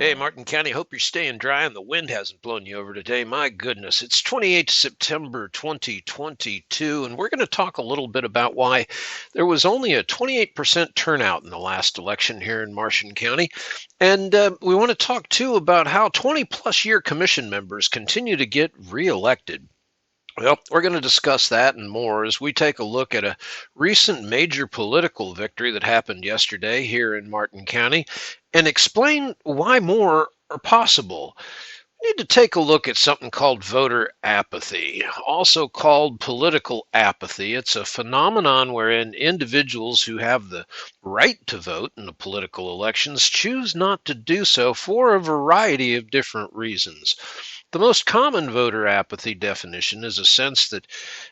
Hey, Martin County, hope you're staying dry and the wind hasn't blown you over today. My goodness, it's 28th September 2022, and we're going to talk a little bit about why there was only a 28% turnout in the last election here in Marshall County. And we want to talk too about how 20 plus year commission members continue to get reelected. Well, we're going to discuss that and more as we take a look at a recent major political victory that happened yesterday here in Martin County and explain why more are possible. We need to take a look at something called voter apathy, also called political apathy. It's a phenomenon wherein individuals who have the right to vote in the political elections choose not to do so for a variety of different reasons. The most common voter apathy definition is a sense that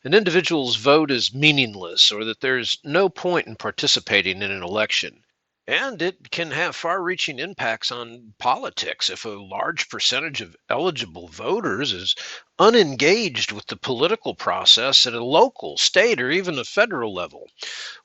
an individual's vote is meaningless or that there's no point in participating in an election. And it can have far reaching impacts on politics if a large percentage of eligible voters is unengaged with the political process at a local, state, or even a federal level.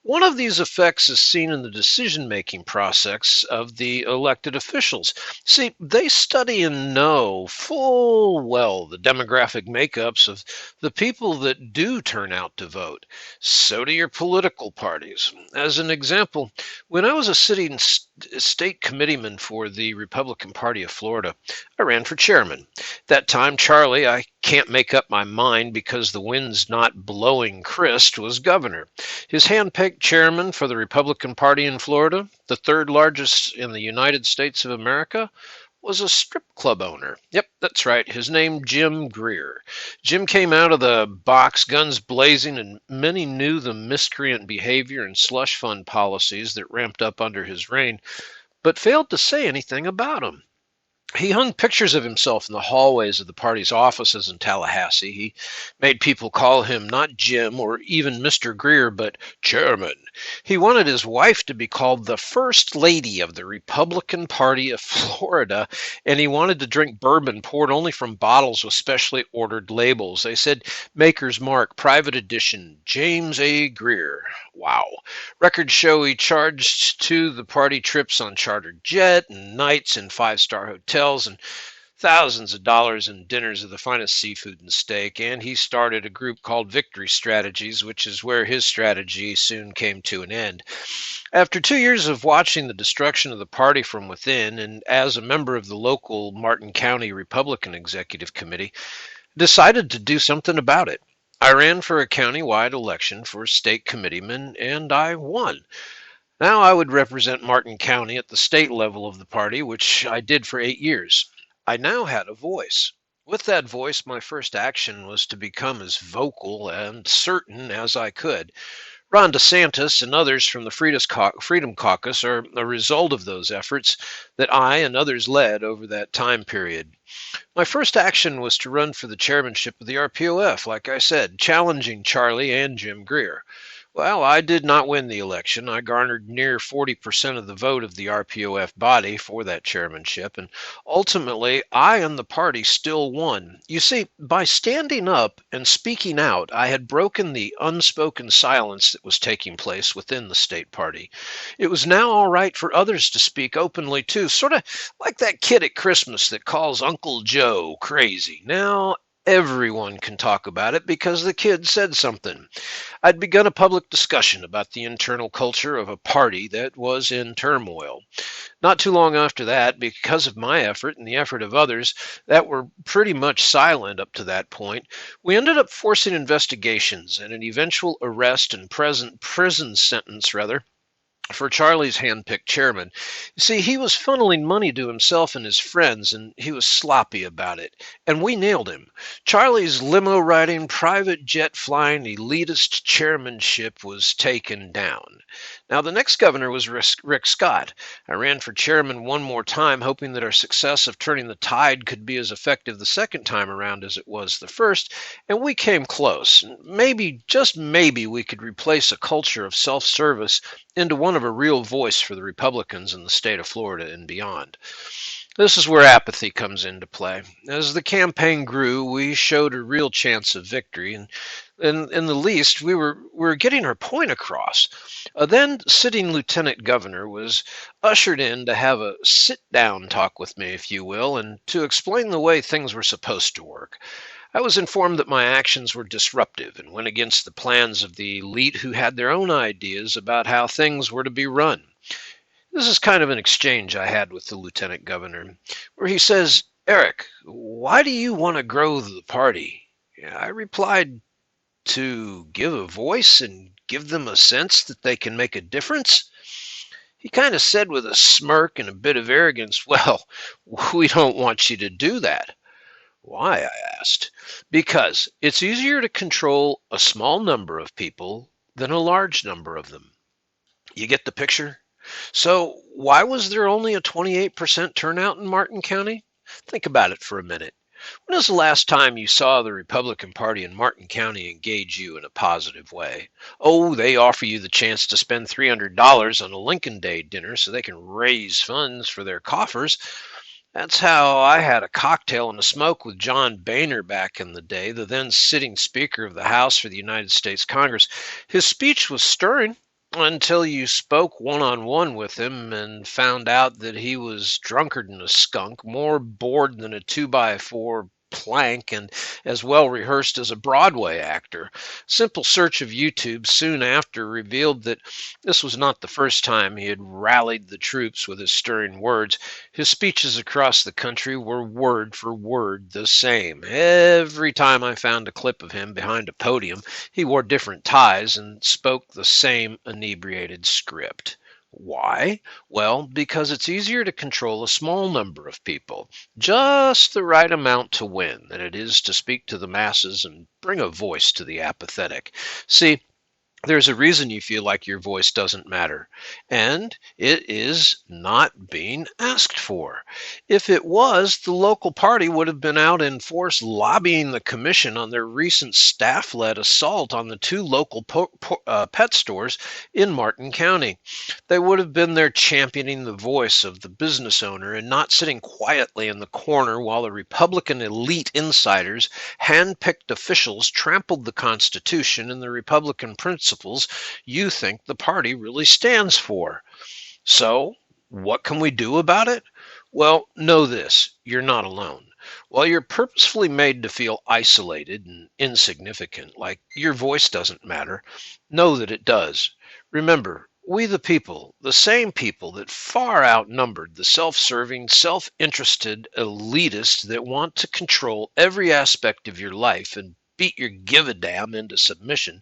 One of these effects is seen in the decision making process of the elected officials. See, they study and know full well the demographic makeups of the people that do turn out to vote. So do your political parties. As an example, when I was a sitting state committeeman for the Republican Party of Florida, I ran for chairman. That time, Charlie, I can't make up my mind because the wind's not blowing Crist, was governor. His hand-picked chairman for the Republican Party in Florida, the third largest in the United States of America, was a strip club owner. Yep, that's right. His name, Jim Greer. Jim came out of the box, guns blazing, and many knew the miscreant behavior and slush fund policies that ramped up under his reign, but failed to say anything about them. He hung pictures of himself in the hallways of the party's offices in Tallahassee. He made people call him not Jim or even Mr. Greer, but Chairman. He wanted his wife to be called the First Lady of the Republican Party of Florida, and he wanted to drink bourbon poured only from bottles with specially ordered labels. They said Maker's Mark, Private Edition, James A. Greer. Wow. Records show he charged to the party trips on chartered jet and nights in five-star hotels and thousands of dollars in dinners of the finest seafood and steak. And he started a group called Victory Strategies, which is where his strategy soon came to an end. After 2 years of watching the destruction of the party from within, and as a member of the local Martin County Republican Executive Committee, decided to do something about it. I ran for a county-wide election for state committeeman, and I won. Now I would represent Martin County at the state level of the party, which I did for 8 years. I now had a voice. With that voice, my first action was to become as vocal and certain as I could. Ron DeSantis and others from the Freedom Caucus are a result of those efforts that I and others led over that time period. My first action was to run for the chairmanship of the RPOF, like I said, challenging Charlie and Jim Greer. Well, I did not win the election. I garnered near 40% of the vote of the RPOF body for that chairmanship, and ultimately, I and the party still won. You see, by standing up and speaking out, I had broken the unspoken silence that was taking place within the state party. It was now all right for others to speak openly, too, sort of like that kid at Christmas that calls Uncle Joe crazy. Now, everyone can talk about it because the kid said something. I'd begun a public discussion about the internal culture of a party that was in turmoil. Not too long after that, because of my effort and the effort of others that were pretty much silent up to that point, we ended up forcing investigations and an eventual arrest and present prison sentence, rather, for Charlie's hand-picked chairman. You see, he was funneling money to himself and his friends, and he was sloppy about it. And we nailed him. Charlie's limo-riding, private jet-flying, elitist chairmanship was taken down. Now, the next governor was Rick Scott. I ran for chairman one more time, hoping that our success of turning the tide could be as effective the second time around as it was the first, and we came close. Maybe, just maybe, we could replace a culture of self-service into one of a real voice for the Republicans in the state of Florida and beyond. This is where apathy comes into play. As the campaign grew, we showed a real chance of victory, and In the least, we were getting our point across. A then sitting lieutenant governor was ushered in to have a sit down talk with me, if you will, and to explain the way things were supposed to work. I was informed that my actions were disruptive and went against the plans of the elite who had their own ideas about how things were to be run. This is kind of an exchange I had with the lieutenant governor, where he says, "Eric, why do you want to grow the party?" I replied, "To give a voice and give them a sense that they can make a difference." He kind of said with a smirk and a bit of arrogance, "Well, we don't want you to do that." "Why?" I asked. "Because it's easier to control a small number of people than a large number of them. You get the picture? So, why was there only a 28% turnout in Martin County? Think about it for a minute. When was the last time you saw the Republican Party in Martin County engage you in a positive way? Oh, they offer you the chance to spend $300 on a Lincoln Day dinner so they can raise funds for their coffers. That's how I had a cocktail and a smoke with John Boehner back in the day, the then sitting Speaker of the House for the United States Congress. His speech was stirring until you spoke one on one with him and found out that he was drunker than a skunk, more bored than a 2x4 plank, and as well rehearsed as a Broadway actor. Simple search of YouTube soon after revealed that this was not the first time he had rallied the troops with his stirring words. His speeches across the country were word for word the same. Every time I found a clip of him behind a podium, he wore different ties and spoke the same inebriated script. Why? Well, because it's easier to control a small number of people, just the right amount to win, than it is to speak to the masses and bring a voice to the apathetic. See, there's a reason you feel like your voice doesn't matter, and it is not being asked for. If it was, the local party would have been out in force lobbying the commission on their recent staff led assault on the two local pet stores in Martin County. They would have been there championing the voice of the business owner and not sitting quietly in the corner while the Republican elite insiders, hand-picked officials, trampled the Constitution and the Republican principles you think the party really stands for. So, what can we do about it? Well, know this, you're not alone. While you're purposefully made to feel isolated and insignificant, like your voice doesn't matter, know that it does. Remember, we the people, the same people that far outnumbered the self-serving, self-interested elitists that want to control every aspect of your life and beat your give a damn into submission,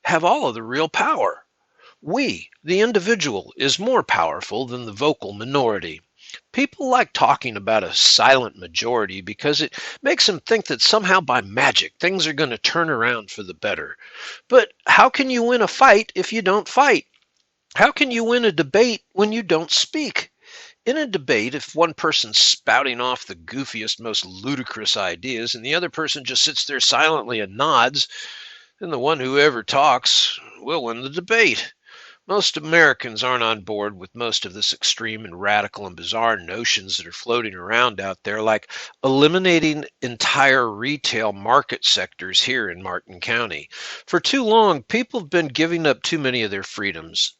have all of the real power. We, the individual, is more powerful than the vocal minority. People like talking about a silent majority because it makes them think that somehow by magic things are going to turn around for the better. But how can you win a fight if you don't fight? How can you win a debate when you don't speak? In a debate, if one person's spouting off the goofiest, most ludicrous ideas and the other person just sits there silently and nods, then the one who ever talks will win the debate. Most Americans aren't on board with most of this extreme and radical and bizarre notions that are floating around out there, like eliminating entire retail market sectors here in Martin County. For too long, people have been giving up too many of their freedoms.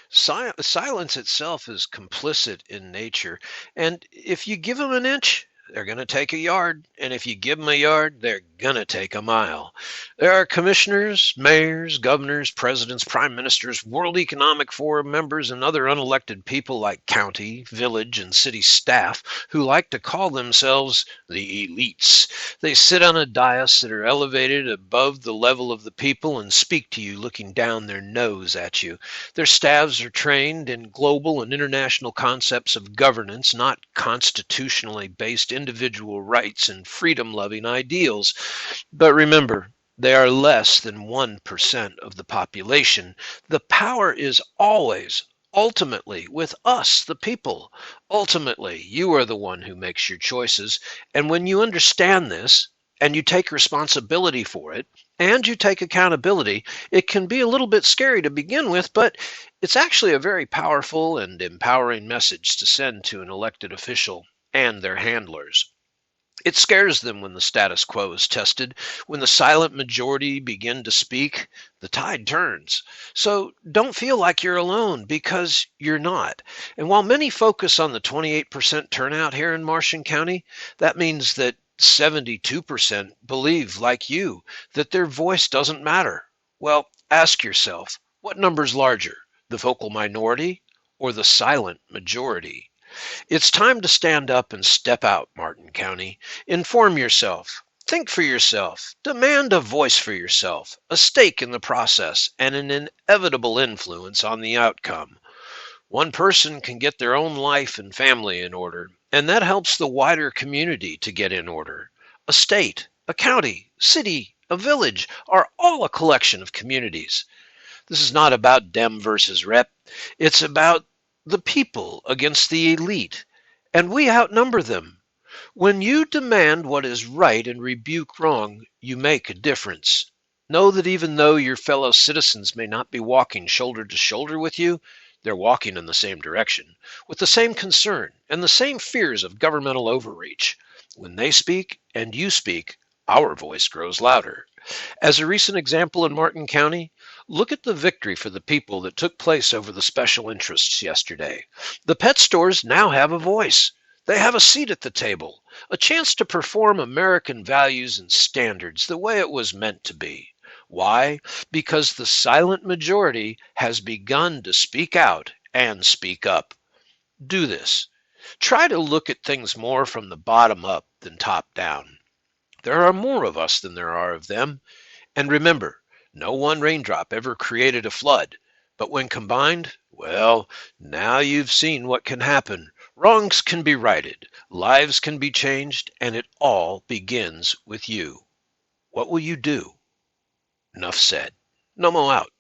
Silence itself is complicit in nature, and if you give them an inch, they're going to take a yard, and if you give them a yard, they're going to take a mile. There are commissioners, mayors, governors, presidents, prime ministers, World Economic Forum members, and other unelected people like county, village, and city staff who like to call themselves the elites. They sit on a dais that are elevated above the level of the people and speak to you looking down their nose at you. Their staffs are trained in global and international concepts of governance, not constitutionally based individual rights and freedom-loving ideals. But remember, they are less than 1% of the population. The power is always, ultimately, with us, the people. Ultimately, you are the one who makes your choices. And when you understand this, and you take responsibility for it, and you take accountability, it can be a little bit scary to begin with, but it's actually a very powerful and empowering message to send to an elected official and their handlers. It scares them when the status quo is tested. When the silent majority begin to speak, the tide turns. So don't feel like you're alone because you're not. And while many focus on the 28% turnout here in Marshall County, that means that 72% believe, like you, that their voice doesn't matter. Well, ask yourself, what number's larger, the vocal minority or the silent majority? It's time to stand up and step out, Martin County. Inform yourself. Think for yourself. Demand a voice for yourself, a stake in the process, and an inevitable influence on the outcome. One person can get their own life and family in order, and that helps the wider community to get in order. A state, a county, city, a village are all a collection of communities. This is not about Dem versus Rep. It's about the people against the elite, and we outnumber them. When you demand what is right and rebuke wrong, you make a difference. Know that even though your fellow citizens may not be walking shoulder to shoulder with you, they're walking in the same direction, with the same concern and the same fears of governmental overreach. When they speak and you speak, our voice grows louder. As a recent example in Martin County, look at the victory for the people that took place over the special interests yesterday. The pet stores now have a voice. They have a seat at the table, a chance to perform American values and standards the way it was meant to be. Why? Because the silent majority has begun to speak out and speak up. Do this. Try to look at things more from the bottom up than top down. There are more of us than there are of them. And remember, no one raindrop ever created a flood. But when combined, well, now you've seen what can happen. Wrongs can be righted, lives can be changed, and it all begins with you. What will you do? Enough said. Nomo out.